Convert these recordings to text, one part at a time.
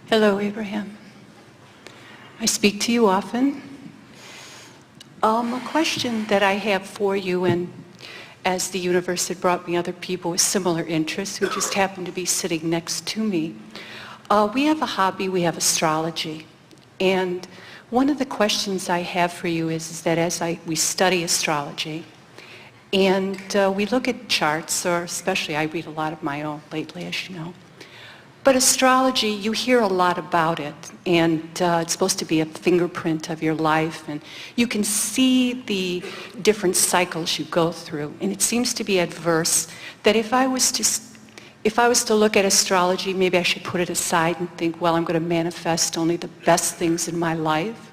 Hello, Abraham. I speak to you often. A question that I have for you, and as the universe had brought me other people with similar interests who just happened to be sitting next to me. We have a hobby, we have astrology. And one of the questions I have for you is that as we study astrology, and we look at charts, or especially I read a lot of my own lately, as you know. But astrology, you hear a lot about it, and it's supposed to be a fingerprint of your life, and you can see the different cycles you go through. And it seems to be adverse that if I was to look at astrology, maybe I should put it aside and think, well, I'm going to manifest only the best things in my life.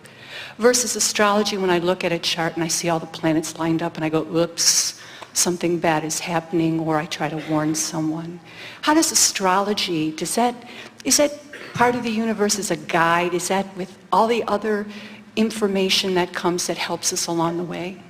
Versus astrology, when I look at a chart and I see all the planets lined up and I go, oops, something bad is happening, or I try to warn someone. How does astrology, is that part of the universe as a guide? Is that with all the other information that comes that helps us along the way?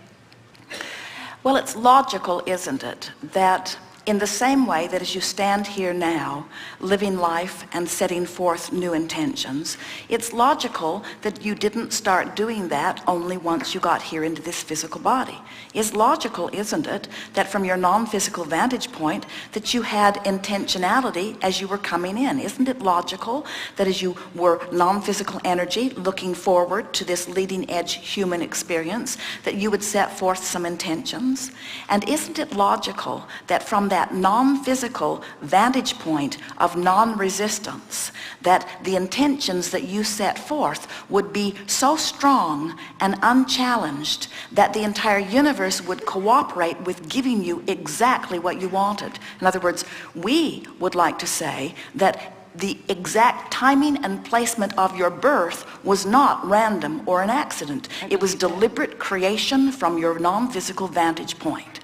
Well, it's logical, isn't it, that in the same way that as you stand here now, living life and setting forth new intentions, it's logical that you didn't start doing that only once you got here into this physical body. It's logical, isn't it, that from your non-physical vantage point that you had intentionality as you were coming in? Isn't it logical that as you were non-physical energy looking forward to this leading edge human experience that you would set forth some intentions? And isn't it logical that from that non-physical vantage point of non-resistance, that the intentions that you set forth would be so strong and unchallenged that the entire universe would cooperate with giving you exactly what you wanted? In other words, we would like to say that the exact timing and placement of your birth was not random or an accident. It was deliberate creation from your non-physical vantage point.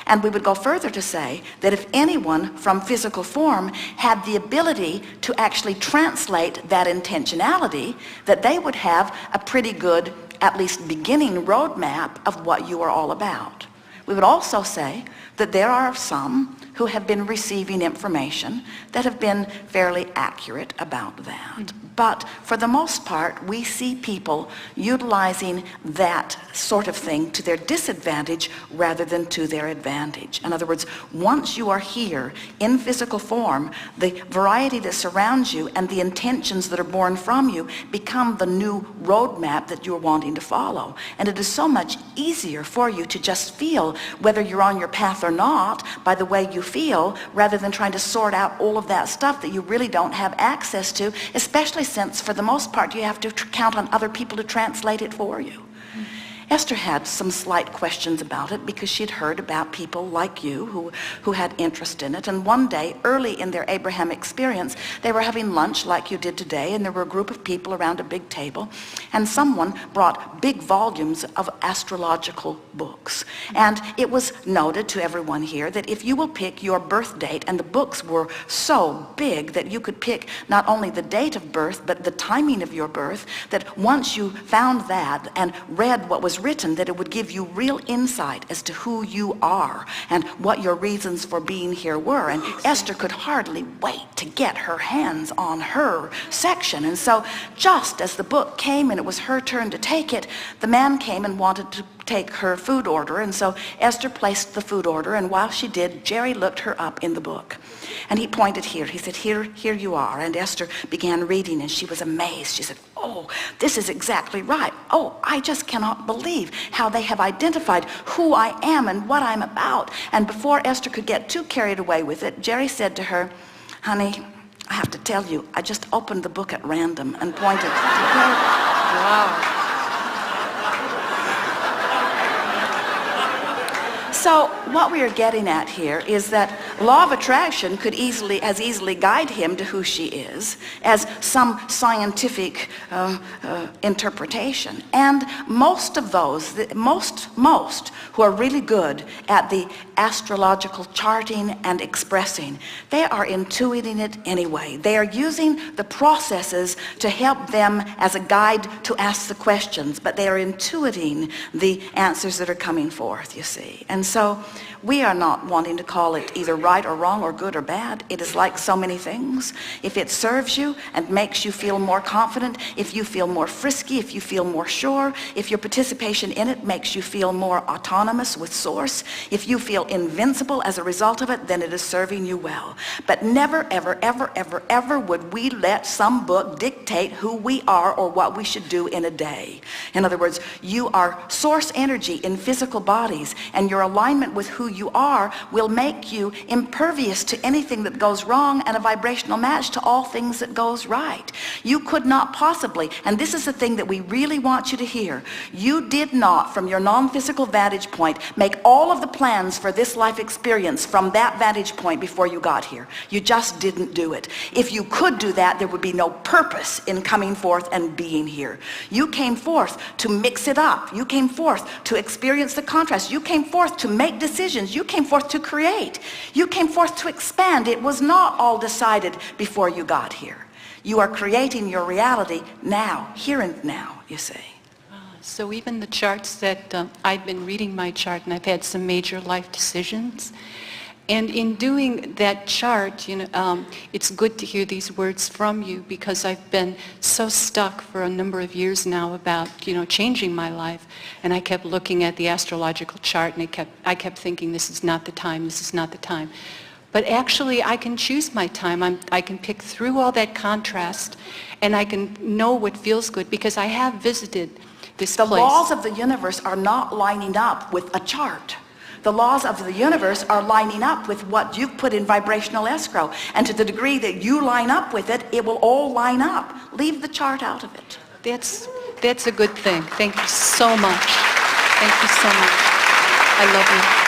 And we would go further to say that if anyone from physical form had the ability to actually translate that intentionality, that they would have a pretty good, at least beginning roadmap of what you are all about. We would also say that there are some who have been receiving information that have been fairly accurate about that. But for the most part, we see people utilizing that sort of thing to their disadvantage rather than to their advantage. In other words, once you are here in physical form, the variety that surrounds you and the intentions that are born from you become the new roadmap that you're wanting to follow. And it is so much easier for you to just feel whether you're on your path or not by the way you feel, rather than trying to sort out all of that stuff that you really don't have access to, especially since for the most part you have to count on other people to translate it for you. Esther had some slight questions about it because she'd heard about people like you who had interest in it. And one day, early in their Abraham experience, they were having lunch like you did today, and there were a group of people around a big table, and someone brought big volumes of astrological books. And it was noted to everyone here that if you will pick your birth date, and the books were so big that you could pick not only the date of birth, but the timing of your birth, that once you found that and read what was written, that it would give you real insight as to who you are and what your reasons for being here were. And Esther could hardly wait to get her hands on her section. And so just as the book came and it was her turn to take it, the man came and wanted to take her food order. And so Esther placed the food order, and while she did, Jerry looked her up in the book. And he pointed here. He said, here you are. And Esther began reading, and she was amazed. She said, oh, this is exactly right. Oh, I just cannot believe how they have identified who I am and what I'm about. And before Esther could get too carried away with it, Jerry said to her, honey, I have to tell you, I just opened the book at random and pointed to her. Wow. So what we are getting at here is that law of attraction could as easily guide him to who she is as some scientific interpretation. And most of those, most who are really good at the astrological charting and expressing, they are intuiting it anyway. They are using the processes to help them as a guide to ask the questions, but they are intuiting the answers that are coming forth, you see. And so we are not wanting to call it either right or wrong or good or bad. It is like so many things. If it serves you and makes you feel more confident, if you feel more frisky, if you feel more sure, if your participation in it makes you feel more autonomous with Source, if you feel invincible as a result of it, then it is serving you well. But never, ever, ever, ever, ever would we let some book dictate who we are or what we should do in a day. In other words, you are Source energy in physical bodies, and your alignment with who you are will make you impervious to anything that goes wrong and a vibrational match to all things that goes right. You could not possibly, and this is the thing that we really want you to hear, you did not, from your non-physical vantage point, make all of the plans for this life experience from that vantage point before you got here. You just didn't do it. If you could do that, there would be no purpose in coming forth and being here. You came forth to mix it up. You came forth to experience the contrast. You came forth to make decisions. You came forth to create. You came forth to expand. It was not all decided before you got here. You are creating your reality now, here and now, you see. So even the charts that I've been reading my chart, and I've had some major life decisions, and in doing that chart, it's good to hear these words from you, because I've been so stuck for a number of years now about, changing my life. And I kept looking at the astrological chart, and I kept thinking, this is not the time, this is not the time. But actually, I can choose my time. I can pick through all that contrast, and I can know what feels good, because I have visited this place. The laws of the universe are not lining up with a chart. The laws of the universe are lining up with what you've put in vibrational escrow. And to the degree that you line up with it, it will all line up. Leave the chart out of it. That's a good thing. Thank you so much. Thank you so much. I love you.